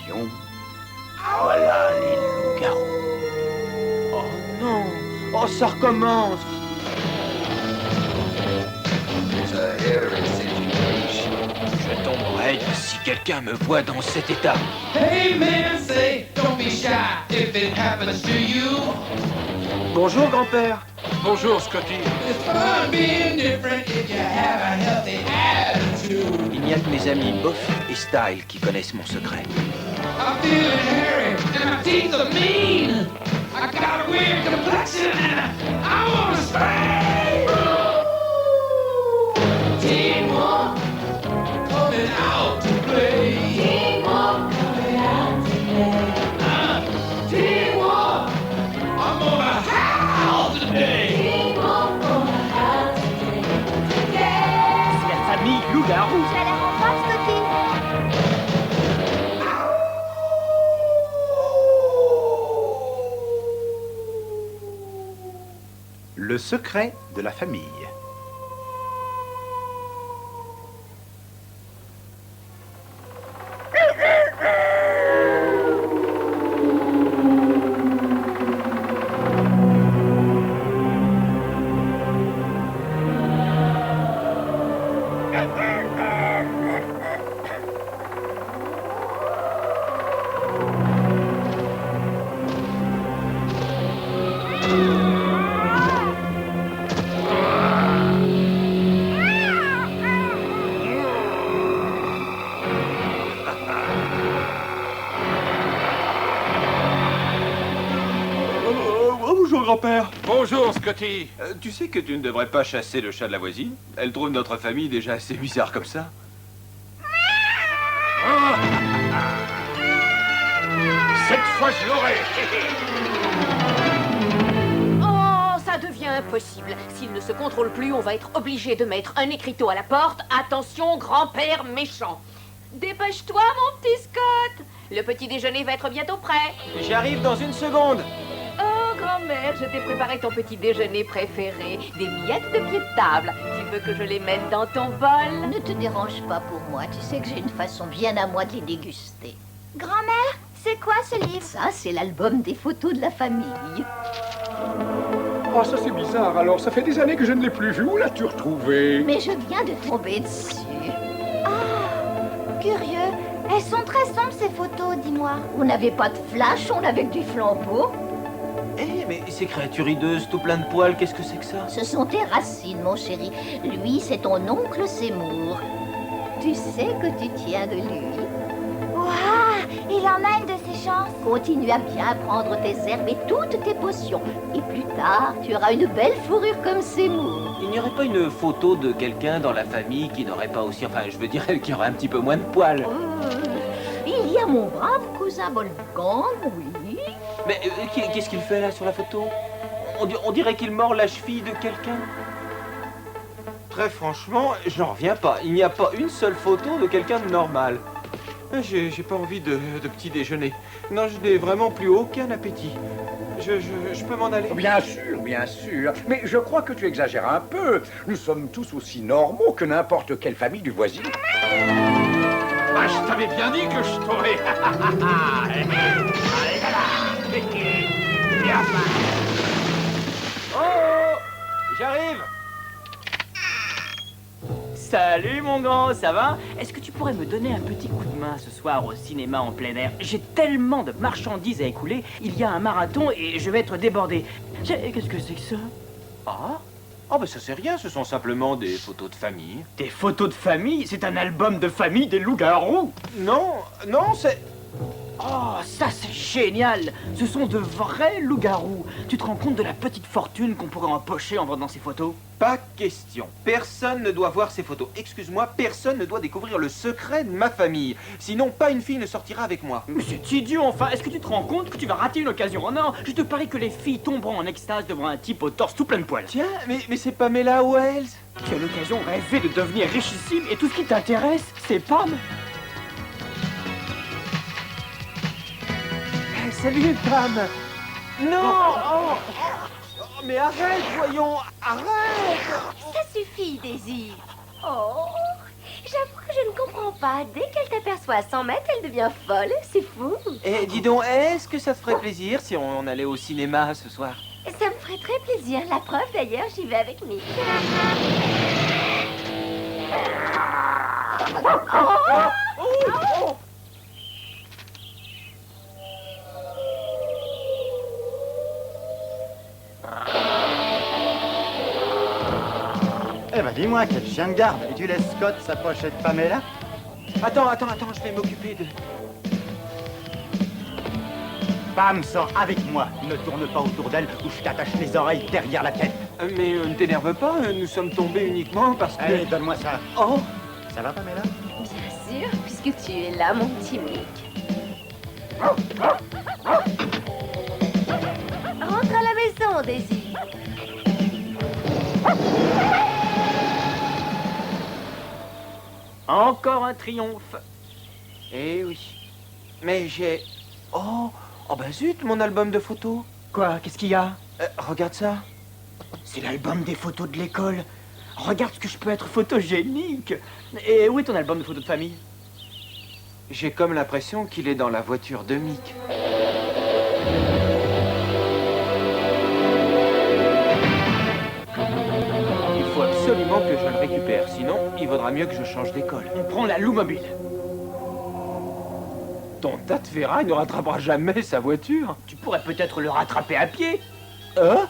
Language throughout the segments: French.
attention. Voilà les loups-garous. Oh non! Oh, ça recommence! Je tomberai si quelqu'un me voit dans cet état. Hey man, say, don't be shy if it happens to you. Bonjour, grand-père. Bonjour, Scotty. It's fun being different if you have a healthy attitude. Il n'y a que mes amis Buffy et Style qui connaissent mon secret. I'm feeling hairy and my teeth are mean. I got a weird complexion and I wanna spray. Teamwork coming out to play. Teamwork coming out to play. Teamwork, I'm gonna howl today. Teamwork gonna howl today. C'est la famille loup-garou. Ça la rend pas, Scotty. Le secret de la famille. Bonjour, grand-père. Bonjour, Scotty. Tu sais que tu ne devrais pas chasser le chat de la voisine? Elle trouve notre famille déjà assez bizarre comme ça. Cette fois, je l'aurai. Oh, ça devient impossible. S'il ne se contrôle plus, on va être obligé de mettre un écriteau à la porte. Attention, grand-père méchant. Dépêche-toi, mon petit Scott. Le petit déjeuner va être bientôt prêt. J'arrive dans une seconde. Oh, grand-mère, je t'ai préparé ton petit déjeuner préféré. Des miettes de pied de table. Tu veux que je les mette dans ton bol? Ne te dérange pas pour moi. Tu sais que j'ai une façon bien à moi de les déguster. Grand-mère, c'est quoi ce livre? Ça, c'est l'album des photos de la famille. Oh, ça c'est bizarre. Alors, ça fait des années que je ne l'ai plus vu. Où l'as-tu retrouvé? Mais je viens de tomber dessus. Curieux. Elles sont très sombres ces photos, dis-moi. On n'avait pas de flash, on avait que du flambeau. Eh, mais ces créatures hideuses tout plein de poils, qu'est-ce que c'est que ça? Ce sont tes racines, mon chéri. Lui, c'est ton oncle Seymour. Tu sais que tu tiens de lui. Waouh, il en a une de ses chances. Continue à bien prendre tes herbes et toutes tes potions. Et plus tard, tu auras une belle fourrure comme Seymour. Il n'y aurait pas une photo de quelqu'un dans la famille qui n'aurait pas aussi... Enfin, je veux dire, qui aurait un petit peu moins de poils. Il y a mon brave cousin Wolfgang, oui. Mais qu'est-ce qu'il fait là sur la photo? On dirait qu'il mord la cheville de quelqu'un. Très franchement, j'en reviens pas. Il n'y a pas une seule photo de quelqu'un de normal. J'ai pas envie de petit déjeuner. Non, je n'ai vraiment plus aucun appétit. Je peux m'en aller? Bien sûr, bien sûr. Mais je crois que tu exagères un peu. Nous sommes tous aussi normaux que n'importe quelle famille du voisinage. Ah, je t'avais bien dit que je t'aurais. Oh, j'arrive. Salut mon grand, ça va? Est-ce que tu pourrais me donner un petit coup de main ce soir au cinéma en plein air? J'ai tellement de marchandises à écouler, il y a un marathon et je vais être débordé. Qu'est-ce que c'est que ça? Ah? Oh, ben ça c'est rien, ce sont simplement des photos de famille. Des photos de famille? C'est un album de famille des loups-garous? Non, non, c'est... Oh, ça c'est génial! Ce sont de vrais loups-garous. Tu te rends compte de la petite fortune qu'on pourrait empocher en vendant ces photos? Pas question. Personne ne doit voir ces photos. Excuse-moi, personne ne doit découvrir le secret de ma famille. Sinon, pas une fille ne sortira avec moi. Mais c'est idiot, enfin! Est-ce que tu te rends compte que tu vas rater une occasion en or? Je te parie que les filles tomberont en extase devant un type au torse tout plein de poils. Tiens, mais c'est Pamela Wells. Quelle occasion rêvée de devenir richissime et tout ce qui t'intéresse, c'est Pam! Salut, Pam. Non. Oh, mais arrête, voyons. Arrête. Ça suffit, Désir. Oh, j'avoue que je je ne comprends pas. Dès qu'elle t'aperçoit à 100 mètres, elle devient folle. C'est fou. Eh, dis donc, est-ce que ça te ferait plaisir si on allait au cinéma ce soir? Ça me ferait très plaisir. La preuve, d'ailleurs, j'y vais avec Mick. Eh ben dis-moi, quel chien de garde. Et tu laisses Scott s'approcher de Pamela? Attends, je vais m'occuper de... Pam, sors avec moi. Ne tourne pas autour d'elle ou je t'attache les oreilles derrière la tête. Mais ne t'énerve pas, nous sommes tombés uniquement parce que... Allez, donne-moi ça. Oh! Ça va, Pamela? Bien sûr, puisque tu es là, mon petit Mick. Rentre à la maison, Daisy. Encore un triomphe. Eh oui. Mais j'ai... Oh! Oh bah zut, mon album de photos. Quoi? Qu'est-ce qu'il y a? Regarde ça. C'est l'album des photos de l'école. Regarde ce que je peux être photogénique. Et où est ton album de photos de famille? J'ai comme l'impression qu'il est dans la voiture de Mick. Il faut absolument que je le récupère, sinon il vaudra mieux que je change d'école. On prend la Lou Mobile. Ton tas de ferraille ne rattrapera jamais sa voiture. Tu pourrais peut-être le rattraper à pied. Hein?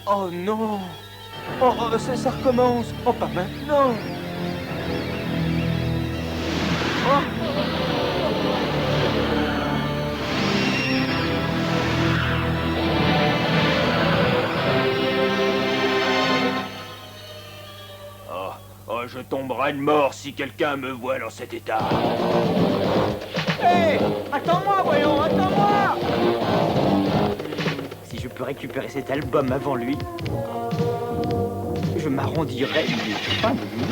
Oh non! Oh, ça recommence! Oh, pas maintenant! Oh, je tomberai de mort si quelqu'un me voit dans cet état. Hé! Attends-moi, voyons, attends-moi! Si je peux récupérer cet album avant lui, je m'arrondirai les fins de lui.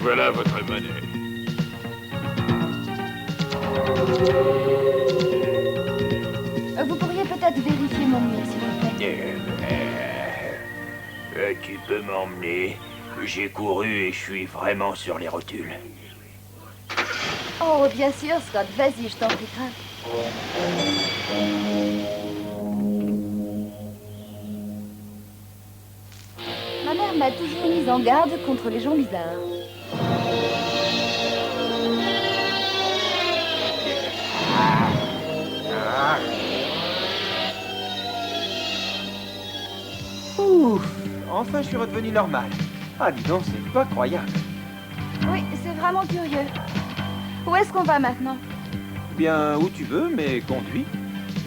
Voilà votre monnaie. Vous pourriez peut-être vérifier mon mail, s'il vous plaît. Tu peux m'emmener. J'ai couru et je suis vraiment sur les rotules. Oh, bien sûr, Scott. Vas-y, je t'en prie. Ma mère m'a toujours mise en garde contre les gens bizarres. Ouf! Enfin, je suis redevenu normal. Ah, dis donc, c'est pas croyable. Oui, c'est vraiment curieux. Où est-ce qu'on va maintenant? Bien, où tu veux, mais conduis.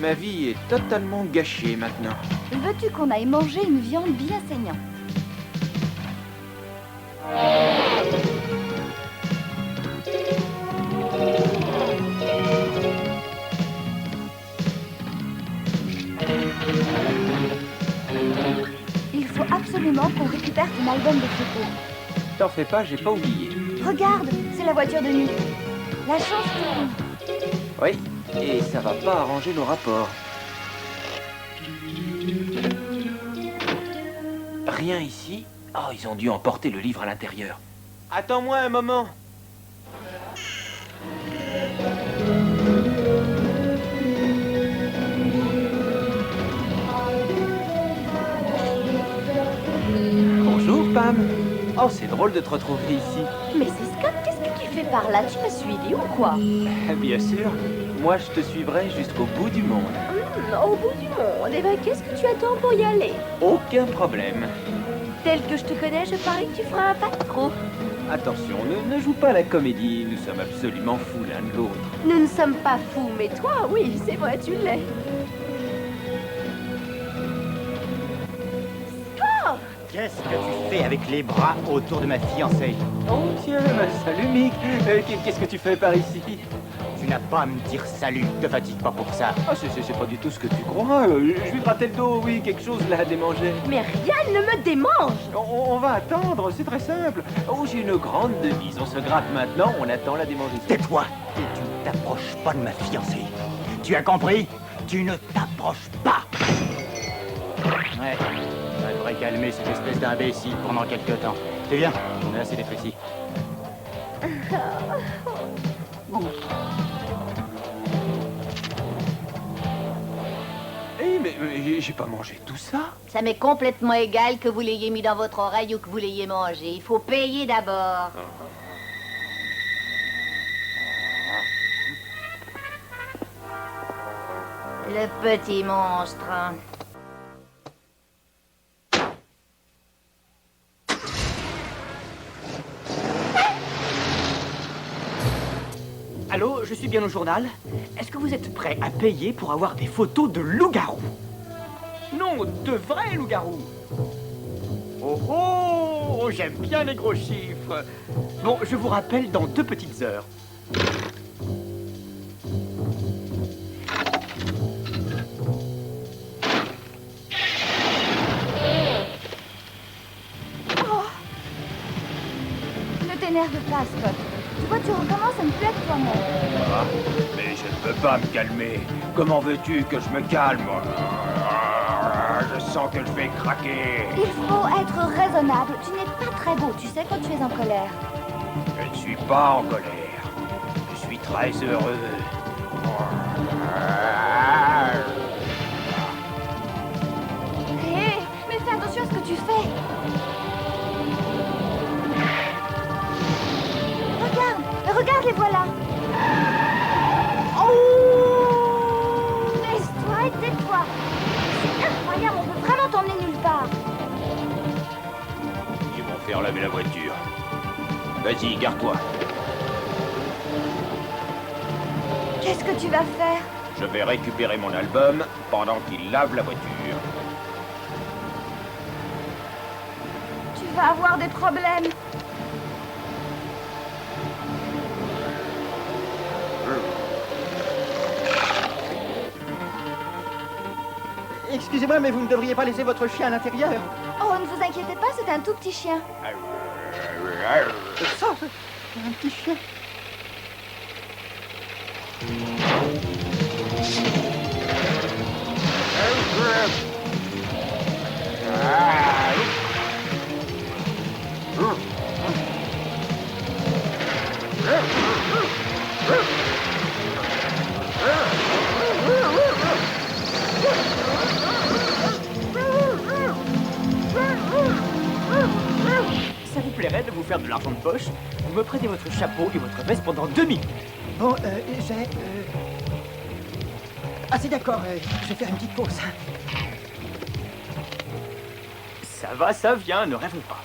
Ma vie est totalement gâchée maintenant. Veux-tu qu'on aille manger une viande bien saignante? Il faut absolument qu'on récupère ton album de photos. T'en fais pas, j'ai pas oublié. Regarde, c'est la voiture de nuit. La chance tourne. Oui, et ça va pas arranger nos rapports. Rien ici? Oh, ils ont dû emporter le livre à l'intérieur. Attends-moi un moment. Bonjour, Pam. Oh, c'est drôle de te retrouver ici. Mais c'est Scott, qu'est-ce que tu fais par là? Tu m'as suivi ou quoi? Bien sûr. Moi, je te suivrai jusqu'au bout du monde. Au bout du monde. Eh ben, qu'est-ce que tu attends pour y aller? Aucun problème. Tel que je te connais, je parie que tu feras un pas de trop. Attention, ne joue pas la comédie. Nous sommes absolument fous l'un de l'autre. Nous ne sommes pas fous, mais toi, oui, c'est vrai, tu l'es. Scott! Qu'est-ce que tu fais avec les bras autour de ma fiancée? Oh tiens, salut Mick. Qu'est-ce que tu fais par ici? Tu n'as pas à me dire salut, te fatigue pas pour ça. Ah, c'est pas du tout ce que tu crois. Je lui gratter le dos, oui, quelque chose l'a démangé. Mais rien ne me démange. On va attendre, c'est très simple. Oh, j'ai une grande devise. On se gratte maintenant, on attend la démangeaison. Tais-toi et tu ne t'approches pas de ma fiancée. Tu as compris? Tu ne t'approches pas. Ouais, on devrait calmer cette espèce d'imbécile pendant quelques temps. Tu viens? On est assez déprécis. Eh, mais j'ai pas mangé tout ça. Ça m'est complètement égal que vous l'ayez mis dans votre oreille ou que vous l'ayez mangé. Il faut payer d'abord. Le petit monstre. Allô, je suis bien au journal. Est-ce que vous êtes prêt à payer pour avoir des photos de loups-garous? Non, de vrais loups-garous. Oh oh, j'aime bien les gros chiffres. Bon, je vous rappelle dans 2 petites heures. Ne t'énerve pas, Scott. Tu vois, tu recommences à me plus être toi-même. Ah, mais je ne peux pas me calmer. Comment veux-tu que je me calme? Je sens que je vais craquer. Il faut être raisonnable. Tu n'es pas très beau, tu sais, quand tu es en colère. Je ne suis pas en colère. Je suis très heureux. Hé, mais fais attention à ce que tu fais. Regarde, les voilà. Oh! Laisse-toi et tais-toi. C'est incroyable, on peut vraiment t'emmener nulle part. Ils vont faire laver la voiture. Vas-y, garde-toi. Qu'est-ce que tu vas faire? Je vais récupérer mon album pendant qu'ils lavent la voiture. Tu vas avoir des problèmes. Excusez-moi, mais vous ne devriez pas laisser votre chien à l'intérieur. Oh, ne vous inquiétez pas, c'est un tout petit chien. Ça, c'est un petit chien. Ça vous plairait de vous faire de l'argent de poche? Vous me prêtez votre chapeau et votre veste pendant 2 minutes. Bon, j'ai... Ah, c'est d'accord, je vais faire une petite pause. Ça va, ça vient, ne rêvons pas.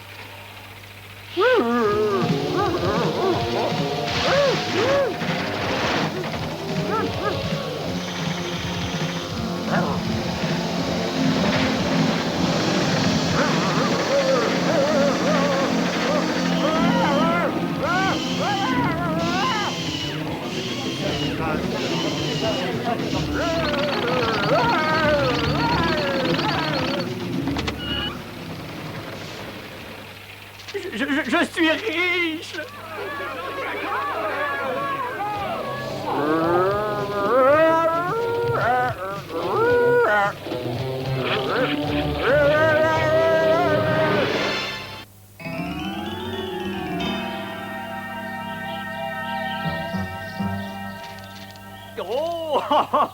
Je suis riche!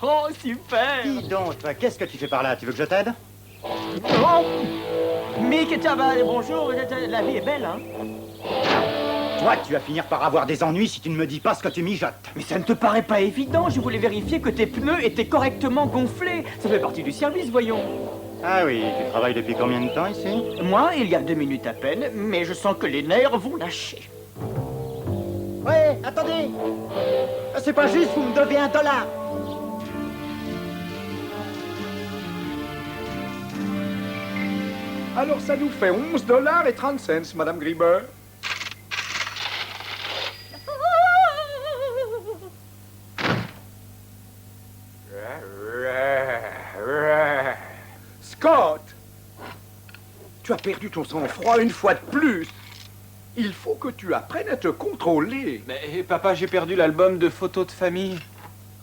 Oh, super! Dis donc, toi, qu'est-ce que tu fais par là? Tu veux que je t'aide? Oh! Mais que ça va, bonjour, la vie est belle, hein? Toi, tu vas finir par avoir des ennuis si tu ne me dis pas ce que tu mijotes. Mais ça ne te paraît pas évident, je voulais vérifier que tes pneus étaient correctement gonflés. Ça fait partie du service, voyons. Ah oui, tu travailles depuis combien de temps ici? Moi, il y a 2 minutes à peine, mais je sens que les nerfs vont lâcher. Ouais, attendez. C'est pas juste, vous me devez $1. Alors ça nous fait $11.30, Madame Grieber. Scott! Tu as perdu ton sang-froid une fois de plus. Il faut que tu apprennes à te contrôler. Mais papa, j'ai perdu l'album de photos de famille.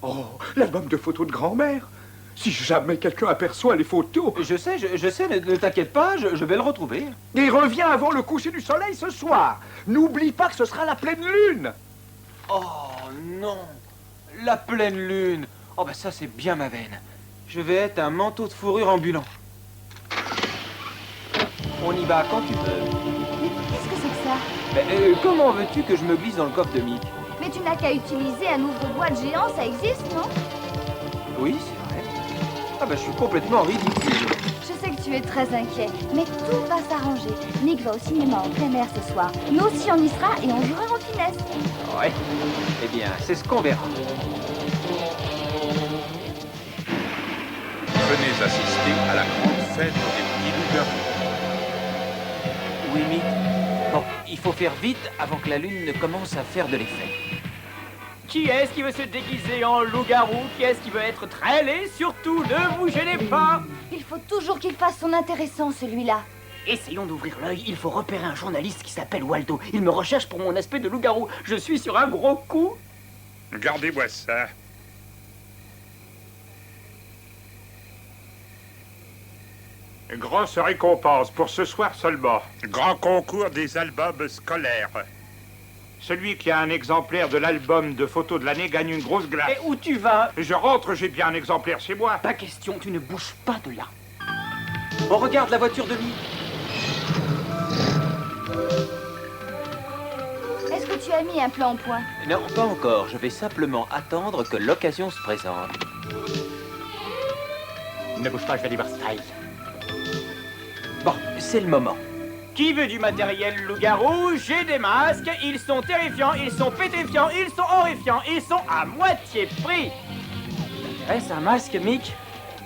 Oh, l'album de photos de grand-mère. Si jamais quelqu'un aperçoit les photos... Je sais, ne t'inquiète pas, je vais le retrouver. Et reviens avant le coucher du soleil ce soir. N'oublie pas que ce sera la pleine lune. Oh non, la pleine lune. Oh bah ça c'est bien ma veine. Je vais être un manteau de fourrure ambulant. On y va quand tu veux. Mais qu'est-ce que c'est que ça? Mais, comment veux-tu que je me glisse dans le coffre de Mick? Mais tu n'as qu'à utiliser un ouvre-boîte géant, ça existe, non? Oui, c'est vrai. Ah bah je suis complètement ridicule. Je sais que tu es très inquiet, mais tout va s'arranger. Nick va au cinéma en plein air ce soir. Nous aussi on y sera et on jouera en finesse. Ouais. Eh bien, c'est ce qu'on verra. Venez assister à la grande fête des petits loups-garous. Oui, Mick. Bon, il faut faire vite avant que la lune ne commence à faire de l'effet. Qui est-ce qui veut se déguiser en loup-garou? Qui est-ce qui veut être très laid? Surtout, ne vous gênez pas! Il faut toujours qu'il fasse son intéressant, celui-là. Essayons d'ouvrir l'œil. Il faut repérer un journaliste qui s'appelle Waldo. Il me recherche pour mon aspect de loup-garou. Je suis sur un gros coup. Gardez-moi ça. Grosse récompense pour ce soir seulement. Grand concours des albums scolaires. Celui qui a un exemplaire de l'album de photos de l'année gagne une grosse glace. Et où tu vas? Je rentre, j'ai bien un exemplaire chez moi. Pas question, tu ne bouges pas de là. On regarde la voiture de Mick. Est-ce que tu as mis un plan en point? Non, pas encore. Je vais simplement attendre que l'occasion se présente. Ne bouge pas, je vais aller voir Style. Bon, c'est le moment. Qui veut du matériel loup-garou? J'ai des masques. Ils sont terrifiants, ils sont pétrifiants, ils sont horrifiants, ils sont à moitié prix. Est-ce un masque, Mick?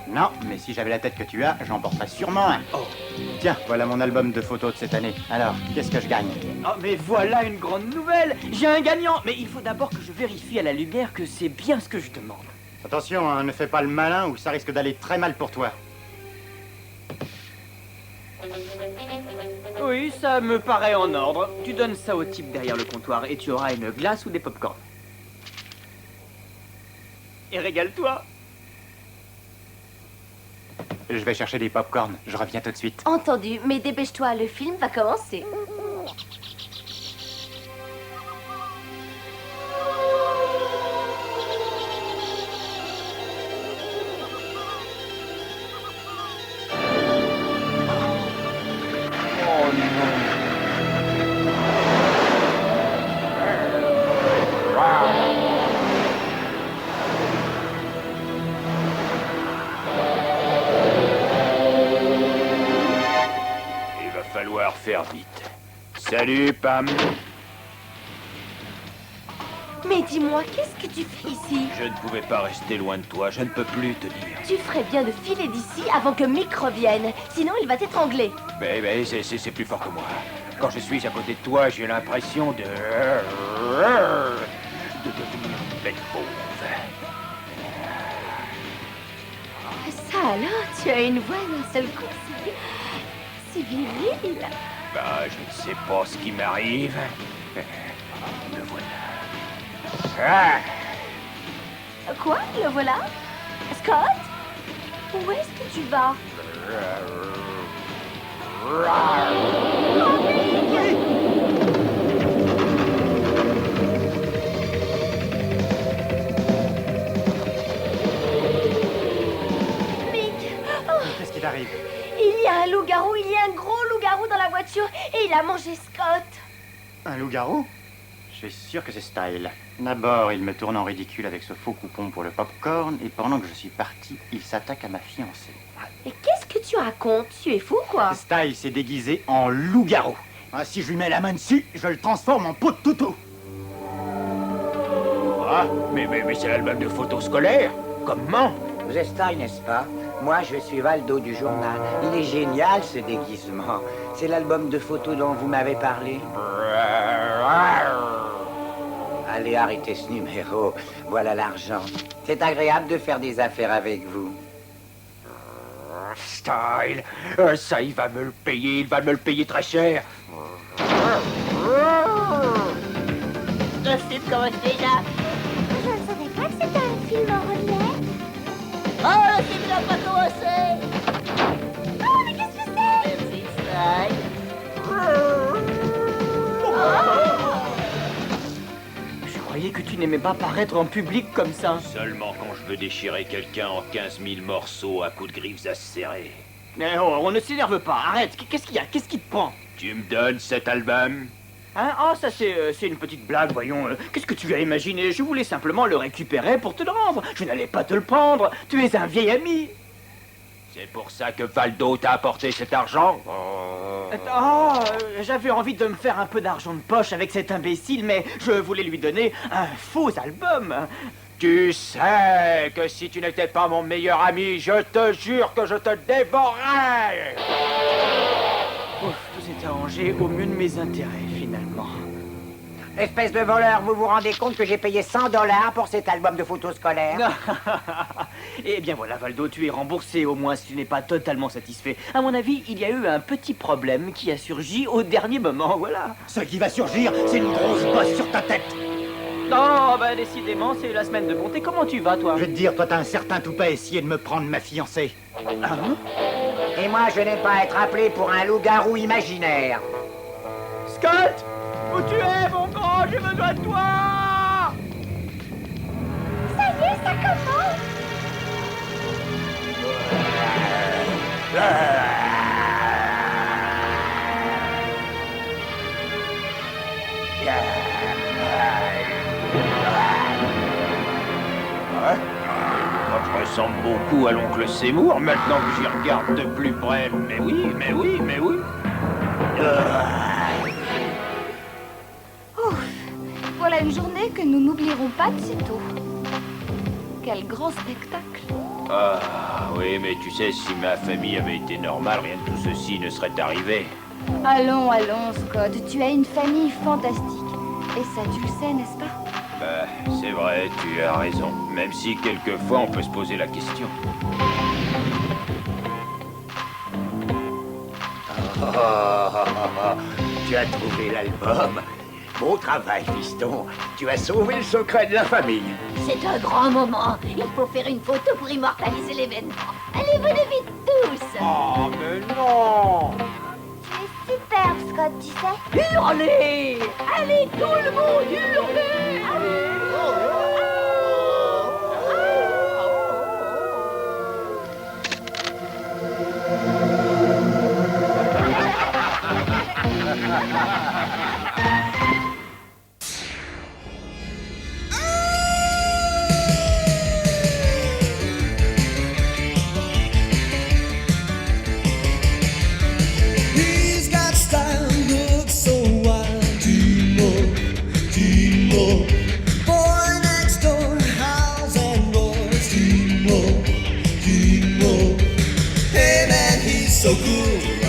Non, mais si j'avais la tête que tu as, j'en porterais sûrement un. Oh. Tiens, voilà mon album de photos de cette année. Alors, qu'est-ce que je gagne? Oh, mais voilà une grande nouvelle. J'ai un gagnant. Mais il faut d'abord que je vérifie à la lumière que c'est bien ce que je demande. Attention, hein, ne fais pas le malin ou ça risque d'aller très mal pour toi. Oui, ça me paraît en ordre. Tu donnes ça au type derrière le comptoir et tu auras une glace ou des pop-corn. Et régale-toi. Je vais chercher des pop-corn. Je reviens tout de suite. Entendu, mais dépêche-toi, le film va commencer. Il va falloir faire vite. Salut, Pam. Mais dis-moi, qu'est-ce que tu fais ici? Je ne pouvais pas rester loin de toi, je ne peux plus te dire. Tu ferais bien de filer d'ici avant que Mick revienne. Sinon, il va t'étrangler. Mais c'est plus fort que moi. Quand je suis à côté de toi, j'ai l'impression de devenir une bête fauve. Ça alors, tu as une voix d'un seul coup. C'est viril. Bah, je ne sais pas ce qui m'arrive. Le voilà. Ah! Quoi? Le voilà? Scott? Où est-ce que tu vas? Mick! Qu'est-ce qui t'arrive? Il y a un loup-garou, il y a un gros loup-garou dans la voiture et il a mangé Scott. Un loup-garou? Je suis sûr que c'est Style. D'abord, il me tourne en ridicule avec ce faux coupon pour le pop-corn, et pendant que je suis parti, il s'attaque à ma fiancée. Et qu'est-ce que tu racontes? Tu es fou, quoi? Style s'est déguisé en loup-garou. Ah, si je lui mets la main dessus, je le transforme en pot de toutou. Ah, mais c'est l'album de photos scolaires. Comment? Vous êtes Style, n'est-ce pas? Moi, je suis Waldo du journal. Il est génial, ce déguisement. C'est l'album de photos dont vous m'avez parlé. Allez, arrêtez ce numéro. Voilà l'argent. C'est agréable de faire des affaires avec vous. Style. Ça, il va me le payer, il va me le payer très cher. Le film commence déjà. Je ne savais pas que c'était un film en relief. Oh, le film n'a pas commencé. Oh, mais qu'est-ce que c'est? Merci, Style. Je croyais que tu n'aimais pas paraître en public comme ça. Seulement quand je veux déchirer quelqu'un en 15 000 morceaux à coups de griffes acérées. Mais oh, on ne s'énerve pas, arrête. Qu'est-ce qu'il y a? Qu'est-ce qui te prend? Tu me donnes cet album? Hein? Oh, ça c'est une petite blague, voyons. Qu'est-ce que tu as imaginé? Je voulais simplement le récupérer pour te le rendre. Je n'allais pas te le prendre. Tu es un vieil ami. C'est pour ça que Valdo t'a apporté cet argent? Oh, j'avais envie de me faire un peu d'argent de poche avec cet imbécile, mais je voulais lui donner un faux album. Tu sais que si tu n'étais pas mon meilleur ami, je te jure que je te dévorerais. Ouf, tout s'est arrangé au mieux de mes intérêts, finalement. Espèce de voleur, vous vous rendez compte que j'ai payé 100 $ pour cet album de photos scolaires? Eh bien voilà, Valdo, tu es remboursé, au moins si tu n'es pas totalement satisfait. À mon avis, il y a eu un petit problème qui a surgi au dernier moment, voilà. Ce qui va surgir, c'est une grosse bosse sur ta tête. Non, bah décidément, c'est la semaine de bonté. Comment tu vas, toi? Je vais te dire, toi t'as un certain toupet à essayer de me prendre ma fiancée. Hein? Et moi, je n'aime pas être appelé pour un loup-garou imaginaire. Scott! Où tu es, mon grand? J'ai besoin de toi! Ça y est, ça commence. Je ressemble beaucoup à l'oncle Seymour maintenant que j'y regarde de plus près. Mais oui, mais oui, mais oui. Ouf, voilà une journée que nous n'oublierons pas de sitôt. Quel grand spectacle. Ah, oui, mais tu sais, si ma famille avait été normale, rien de tout ceci ne serait arrivé. Allons, allons, Scott, tu as une famille fantastique. Et ça, tu le sais, n'est-ce pas? Bah, c'est vrai, tu as raison. Même si quelquefois on peut se poser la question. Tu as trouvé l'album. Beau travail, fiston. Tu as sauvé le secret de la famille. C'est un grand moment. Il faut faire une photo pour immortaliser l'événement. Allez, venez vite tous. Oh, mais non! Tu es superbe, Scott, tu sais. Hurlez! Allez, tout le monde, hurlez! He's got style, looks so wild. Timo, boy next door, howls and roars. Timo, hey man, he's so cool.